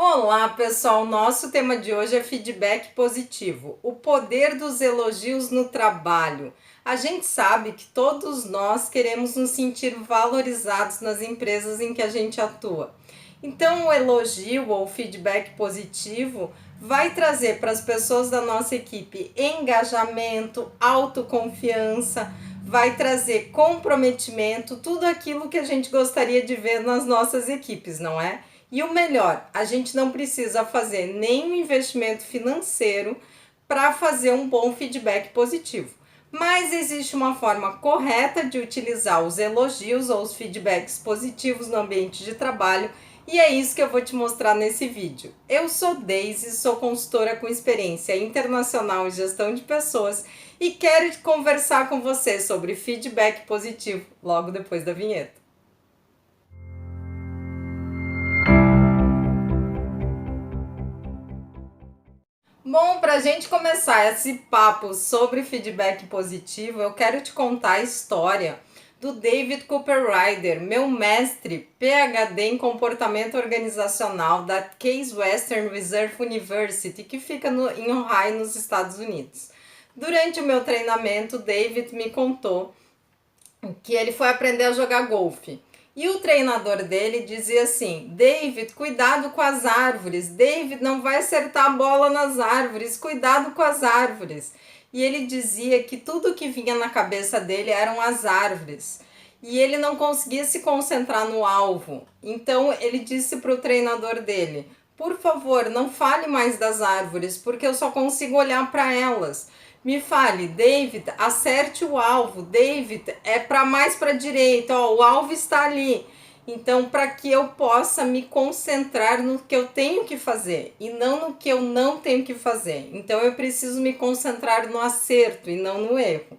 Olá, pessoal! Nosso tema de hoje é feedback positivo, o poder dos elogios no trabalho. A gente sabe que todos nós queremos nos sentir valorizados nas empresas em que a gente atua. Então, o elogio ou feedback positivo vai trazer para as pessoas da nossa equipe engajamento, autoconfiança, vai trazer comprometimento, tudo aquilo que a gente gostaria de ver nas nossas equipes, não é? E o melhor, a gente não precisa fazer nenhum investimento financeiro para fazer um bom feedback positivo. Mas existe uma forma correta de utilizar os elogios ou os feedbacks positivos no ambiente de trabalho e é isso que eu vou te mostrar nesse vídeo. Eu sou Daisy, sou consultora com experiência internacional em gestão de pessoas e quero conversar com você sobre feedback positivo logo depois da vinheta. Bom, para a gente começar esse papo sobre feedback positivo, eu quero te contar a história do David Cooper-Ryder, meu mestre PhD em comportamento organizacional da Case Western Reserve University, que fica em Ohio, nos Estados Unidos. Durante o meu treinamento, David me contou que ele foi aprender a jogar golfe. E o treinador dele dizia assim: David, cuidado com as árvores. David, não vai acertar a bola nas árvores. Cuidado com as árvores. E ele dizia que tudo que vinha na cabeça dele eram as árvores. E ele não conseguia se concentrar no alvo. Então ele disse para o treinador dele: por favor, não fale mais das árvores, porque eu só consigo olhar para elas. Me fale, David, acerte o alvo. David, é para mais para a direita, ó, o alvo está ali. Então, para que eu possa me concentrar no que eu tenho que fazer e não no que eu não tenho que fazer. Então, eu preciso me concentrar no acerto e não no erro.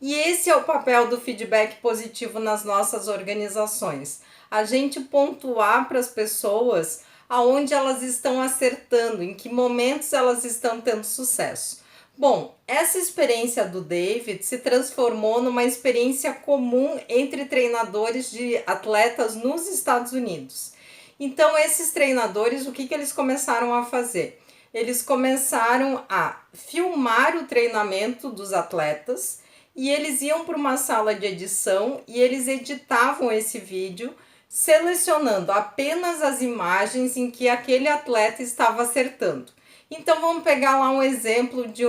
E esse é o papel do feedback positivo nas nossas organizações. A gente pontuar para as pessoas aonde elas estão acertando, em que momentos elas estão tendo sucesso. Bom, essa experiência do David se transformou numa experiência comum entre treinadores de atletas nos Estados Unidos. Então, esses treinadores, o que eles começaram a fazer? Eles começaram a filmar o treinamento dos atletas e eles iam para uma sala de edição e eles editavam esse vídeo, selecionando apenas as imagens em que aquele atleta estava acertando. Então vamos pegar lá um exemplo de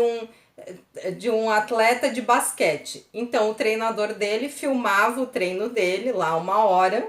um atleta de basquete. Então o treinador dele filmava o treino dele lá 1 hora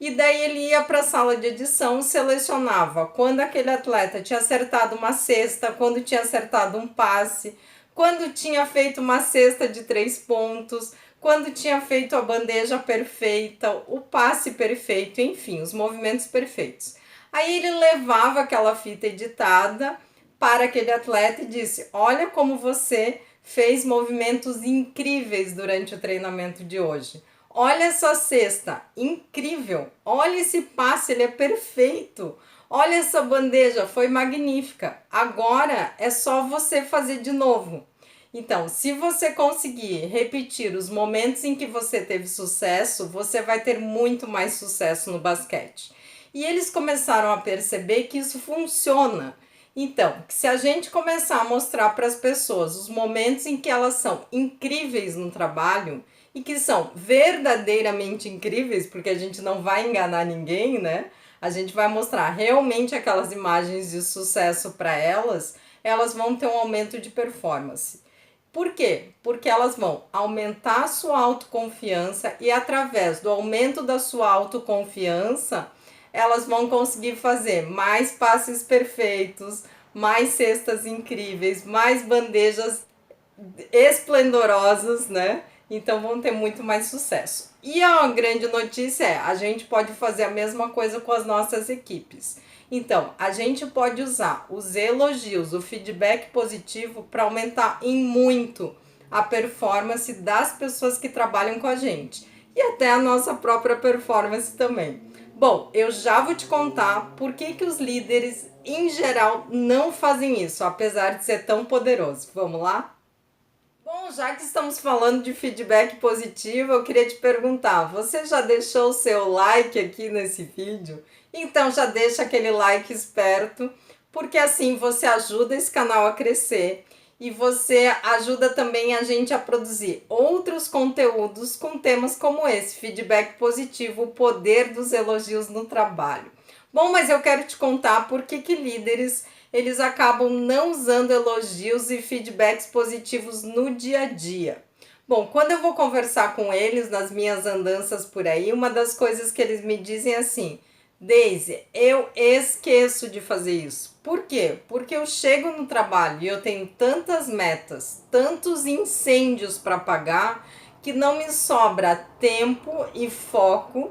e daí ele ia para a sala de edição, selecionava quando aquele atleta tinha acertado uma cesta, quando tinha acertado um passe, quando tinha feito uma cesta de 3 pontos, quando tinha feito a bandeja perfeita, o passe perfeito, enfim, os movimentos perfeitos. Aí ele levava aquela fita editada para aquele atleta e disse: olha como você fez movimentos incríveis durante o treinamento de hoje. Olha essa cesta, incrível. Olha esse passe, ele é perfeito. Olha essa bandeja, foi magnífica. Agora é só você fazer de novo. Então, se você conseguir repetir os momentos em que você teve sucesso, você vai ter muito mais sucesso no basquete. E eles começaram a perceber que isso funciona. Então, se a gente começar a mostrar para as pessoas os momentos em que elas são incríveis no trabalho e que são verdadeiramente incríveis, porque a gente não vai enganar ninguém, né? A gente vai mostrar realmente aquelas imagens de sucesso para elas, elas vão ter um aumento de performance. Por quê? Porque elas vão aumentar a sua autoconfiança e através do aumento da sua autoconfiança, elas vão conseguir fazer mais passes perfeitos, mais cestas incríveis, mais bandejas esplendorosas, né? Então vão ter muito mais sucesso. E a grande notícia é: a gente pode fazer a mesma coisa com as nossas equipes. Então, a gente pode usar os elogios, o feedback positivo para aumentar em muito a performance das pessoas que trabalham com a gente e até a nossa própria performance também. Bom, eu já vou te contar por que os líderes, em geral, não fazem isso, apesar de ser tão poderoso. Vamos lá? Bom, já que estamos falando de feedback positivo, eu queria te perguntar: você já deixou o seu like aqui nesse vídeo? Então já deixa aquele like esperto, porque assim você ajuda esse canal a crescer e você ajuda também a gente a produzir outros conteúdos com temas como esse, feedback positivo, o poder dos elogios no trabalho. Bom, mas eu quero te contar por que líderes eles acabam não usando elogios e feedbacks positivos no dia a dia. Bom, quando eu vou conversar com eles nas minhas andanças por aí, uma das coisas que eles me dizem é assim: Daisy, eu esqueço de fazer isso. Por quê? Porque eu chego no trabalho e eu tenho tantas metas, tantos incêndios para apagar, que não me sobra tempo e foco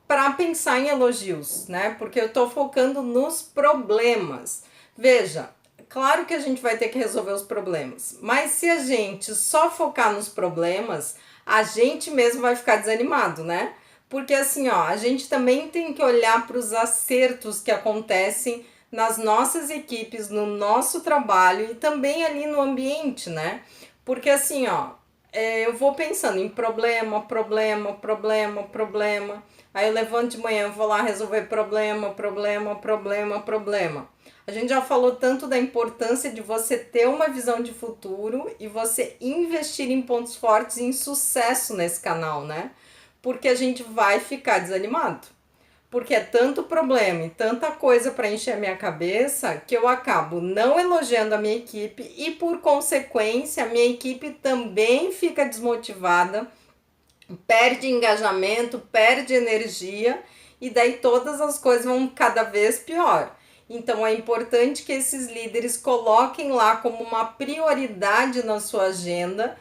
para pensar em elogios, né? Porque eu estou focando nos problemas. Veja, claro que a gente vai ter que resolver os problemas, mas se a gente só focar nos problemas, a gente mesmo vai ficar desanimado, né? Porque assim, ó, a gente também tem que olhar para os acertos que acontecem nas nossas equipes, no nosso trabalho e também ali no ambiente, né? Porque assim, ó, eu vou pensando em problema, problema, problema, problema. Aí eu levanto de manhã, vou lá resolver problema, problema, problema, problema. A gente já falou tanto da importância de você ter uma visão de futuro e você investir em pontos fortes e em sucesso nesse canal, né? Porque a gente vai ficar desanimado. Porque é tanto problema e tanta coisa para encher a minha cabeça que eu acabo não elogiando a minha equipe e, por consequência, a minha equipe também fica desmotivada, perde engajamento, perde energia e daí todas as coisas vão cada vez pior. Então é importante que esses líderes coloquem lá como uma prioridade na sua agenda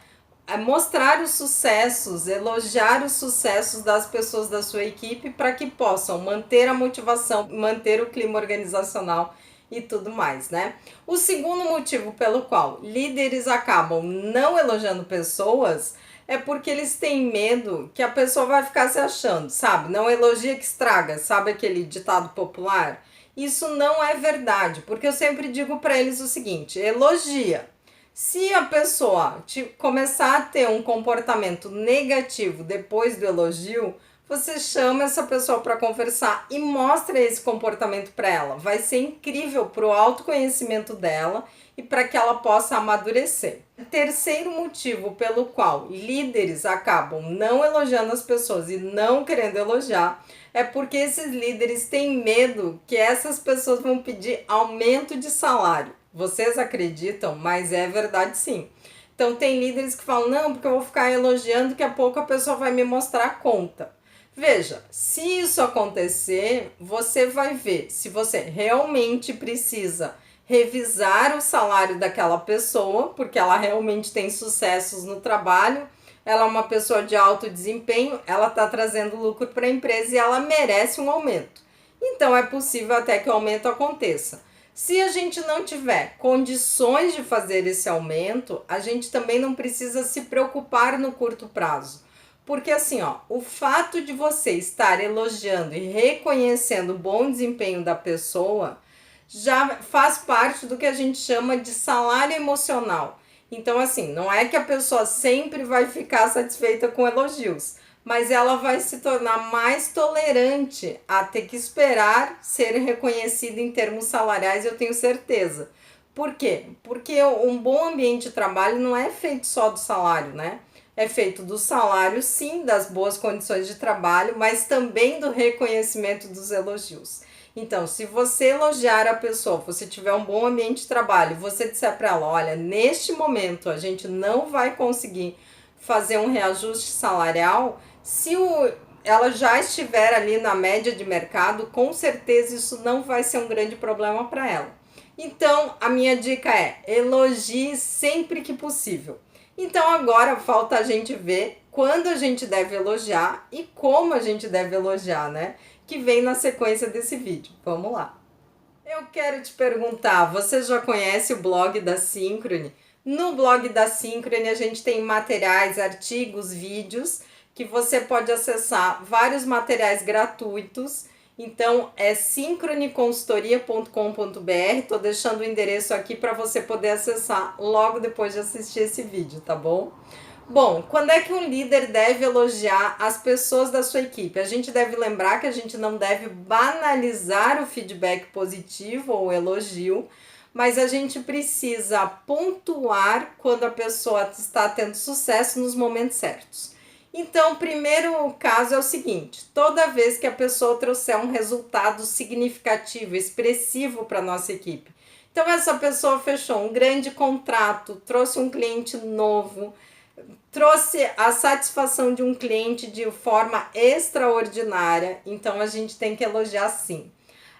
mostrar os sucessos, elogiar os sucessos das pessoas da sua equipe para que possam manter a motivação, manter o clima organizacional e tudo mais, né? O segundo motivo pelo qual líderes acabam não elogiando pessoas é porque eles têm medo que a pessoa vai ficar se achando, sabe? Não elogia que estraga, sabe aquele ditado popular? Isso não é verdade, porque eu sempre digo para eles o seguinte: elogia. Se a pessoa começar a ter um comportamento negativo depois do elogio, você chama essa pessoa para conversar e mostra esse comportamento para ela. Vai ser incrível para o autoconhecimento dela e para que ela possa amadurecer. O terceiro motivo pelo qual líderes acabam não elogiando as pessoas e não querendo elogiar é porque esses líderes têm medo que essas pessoas vão pedir aumento de salário. Vocês acreditam, mas é verdade sim. Então tem líderes que falam, não, porque eu vou ficar elogiando, daqui a pouco a pessoa vai me mostrar a conta. Veja, se isso acontecer, você vai ver se você realmente precisa revisar o salário daquela pessoa, porque ela realmente tem sucessos no trabalho, ela é uma pessoa de alto desempenho, ela está trazendo lucro para a empresa e ela merece um aumento. Então é possível até que o aumento aconteça. Se a gente não tiver condições de fazer esse aumento, a gente também não precisa se preocupar no curto prazo. Porque assim, ó, o fato de você estar elogiando e reconhecendo o bom desempenho da pessoa já faz parte do que a gente chama de salário emocional. Então, assim, não é que a pessoa sempre vai ficar satisfeita com elogios, mas ela vai se tornar mais tolerante a ter que esperar ser reconhecida em termos salariais, eu tenho certeza. Por quê? Porque um bom ambiente de trabalho não é feito só do salário, né? É feito do salário, sim, das boas condições de trabalho, mas também do reconhecimento dos elogios. Então, se você elogiar a pessoa, você tiver um bom ambiente de trabalho, você disser para ela, olha, neste momento a gente não vai conseguir fazer um reajuste salarial, se ela já estiver ali na média de mercado, com certeza isso não vai ser um grande problema para ela. Então, a minha dica é, elogie sempre que possível. Então agora falta a gente ver quando a gente deve elogiar e como a gente deve elogiar, né? Que vem na sequência desse vídeo. Vamos lá. Eu quero te perguntar, você já conhece o blog da Synchrony? No blog da Synchrony a gente tem materiais, artigos, vídeos que você pode acessar, vários materiais gratuitos. Então é synchronyconsultoria.com.br. Estou deixando o endereço aqui para você poder acessar logo depois de assistir esse vídeo, tá bom? Bom, quando é que um líder deve elogiar as pessoas da sua equipe? A gente deve lembrar que a gente não deve banalizar o feedback positivo ou elogio, mas a gente precisa pontuar quando a pessoa está tendo sucesso nos momentos certos. Então, o primeiro caso é o seguinte: toda vez que a pessoa trouxer um resultado significativo, expressivo para a nossa equipe. Então, essa pessoa fechou um grande contrato, trouxe um cliente novo, trouxe a satisfação de um cliente de forma extraordinária, então a gente tem que elogiar sim.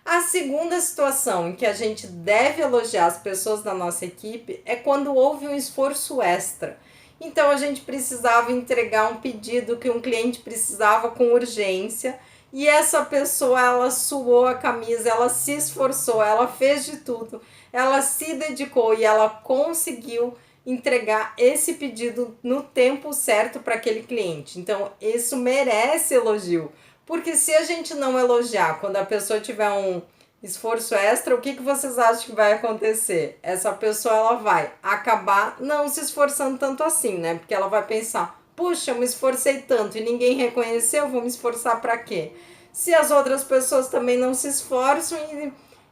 A segunda situação em que a gente deve elogiar as pessoas da nossa equipe é quando houve um esforço extra. Então a gente precisava entregar um pedido que um cliente precisava com urgência e essa pessoa ela suou a camisa, ela se esforçou, ela fez de tudo, ela se dedicou e ela conseguiu entregar esse pedido no tempo certo para aquele cliente. Então, isso merece elogio. Porque se a gente não elogiar quando a pessoa tiver um esforço extra, o que vocês acham que vai acontecer? Essa pessoa ela vai acabar não se esforçando tanto assim, né? Porque ela vai pensar: puxa, eu me esforcei tanto e ninguém reconheceu, vou me esforçar para quê? Se as outras pessoas também não se esforçam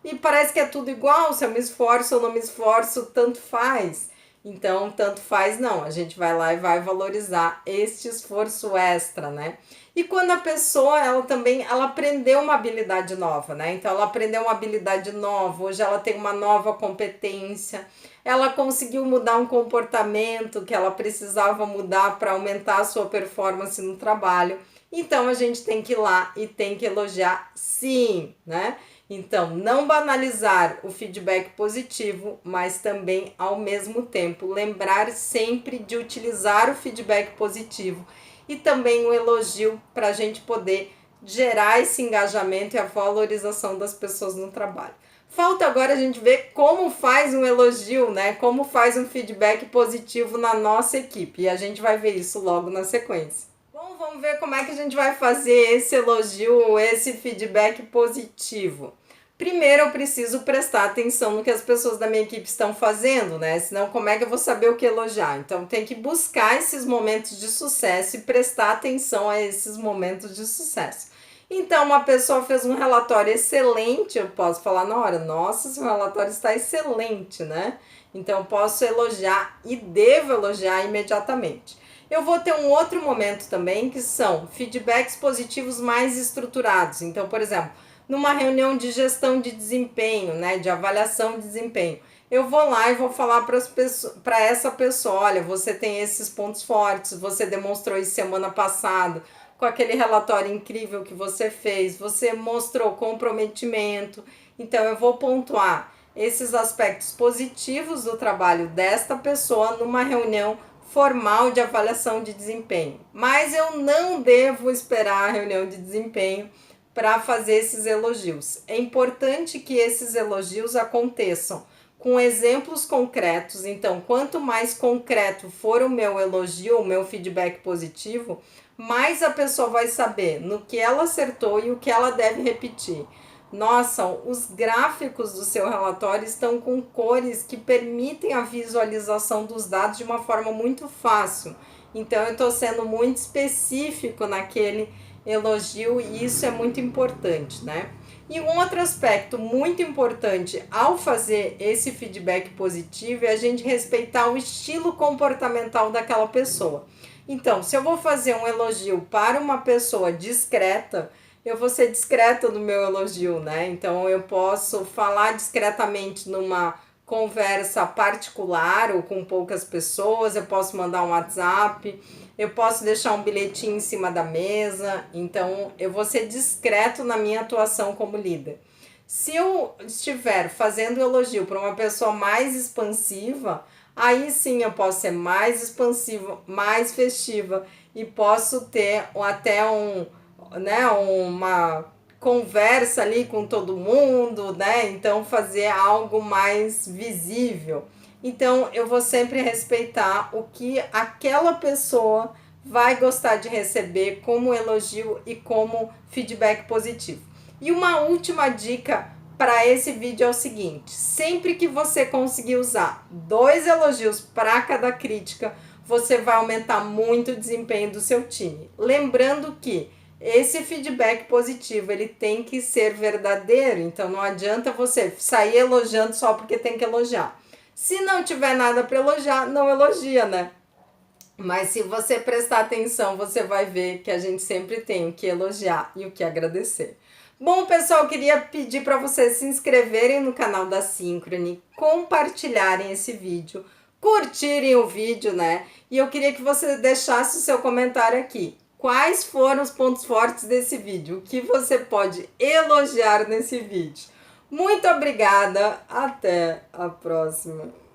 e parece que é tudo igual, se eu me esforço ou não me esforço, tanto faz. Então, tanto faz não, a gente vai lá e vai valorizar este esforço extra, né? E quando a pessoa, ela aprendeu uma habilidade nova, né? Então, ela aprendeu uma habilidade nova, hoje ela tem uma nova competência, ela conseguiu mudar um comportamento que ela precisava mudar para aumentar a sua performance no trabalho. Então, a gente tem que ir lá e tem que elogiar sim, né? Então, não banalizar o feedback positivo, mas também, ao mesmo tempo, lembrar sempre de utilizar o feedback positivo e também o elogio para a gente poder gerar esse engajamento e a valorização das pessoas no trabalho. Falta agora a gente ver como faz um elogio, né? Como faz um feedback positivo na nossa equipe. E a gente vai ver isso logo na sequência. Bom, vamos ver como é que a gente vai fazer esse elogio, esse feedback positivo. Primeiro eu preciso prestar atenção no que as pessoas da minha equipe estão fazendo, né? Senão como é que eu vou saber o que elogiar? Então tem que buscar esses momentos de sucesso e prestar atenção a esses momentos de sucesso. Então uma pessoa fez um relatório excelente, eu posso falar na hora: nossa, seu relatório está excelente, né? Então eu posso elogiar e devo elogiar imediatamente. Eu vou ter um outro momento também que são feedbacks positivos mais estruturados. Então, por exemplo, numa reunião de gestão de desempenho, né, de avaliação de desempenho, eu vou lá e vou falar para essa pessoa: olha, você tem esses pontos fortes, você demonstrou isso semana passada com aquele relatório incrível que você fez, você mostrou comprometimento. Então eu vou pontuar esses aspectos positivos do trabalho desta pessoa numa reunião formal de avaliação de desempenho. Mas eu não devo esperar a reunião de desempenho para fazer esses elogios. É importante que esses elogios aconteçam com exemplos concretos. Então, quanto mais concreto for o meu elogio, o meu feedback positivo, mais a pessoa vai saber no que ela acertou e o que ela deve repetir. Nossa, os gráficos do seu relatório estão com cores que permitem a visualização dos dados de uma forma muito fácil. Então, eu estou sendo muito específico naquele elogio e isso é muito importante, né? E um outro aspecto muito importante ao fazer esse feedback positivo é a gente respeitar o estilo comportamental daquela pessoa. Então, se eu vou fazer um elogio para uma pessoa discreta, eu vou ser discreta no meu elogio, né? Então, eu posso falar discretamente numa conversa particular ou com poucas pessoas, eu posso mandar um WhatsApp, eu posso deixar um bilhetinho em cima da mesa. Então, eu vou ser discreto na minha atuação como líder. Se eu estiver fazendo elogio para uma pessoa mais expansiva, aí sim eu posso ser mais expansiva, mais festiva e posso ter até uma conversa ali com todo mundo, né? Então fazer algo mais visível. Então eu vou sempre respeitar o que aquela pessoa vai gostar de receber como elogio e como feedback positivo. E uma última dica para esse vídeo é o seguinte: sempre que você conseguir usar 2 elogios para cada crítica, você vai aumentar muito o desempenho do seu time. Lembrando que esse feedback positivo, ele tem que ser verdadeiro, então não adianta você sair elogiando só porque tem que elogiar. Se não tiver nada para elogiar, não elogia, né? Mas se você prestar atenção, você vai ver que a gente sempre tem o que elogiar e o que agradecer. Bom, pessoal, eu queria pedir para vocês se inscreverem no canal da Synchrony, compartilharem esse vídeo, curtirem o vídeo, né? E eu queria que você deixasse o seu comentário aqui. Quais foram os pontos fortes desse vídeo? O que você pode elogiar nesse vídeo? Muito obrigada, até a próxima!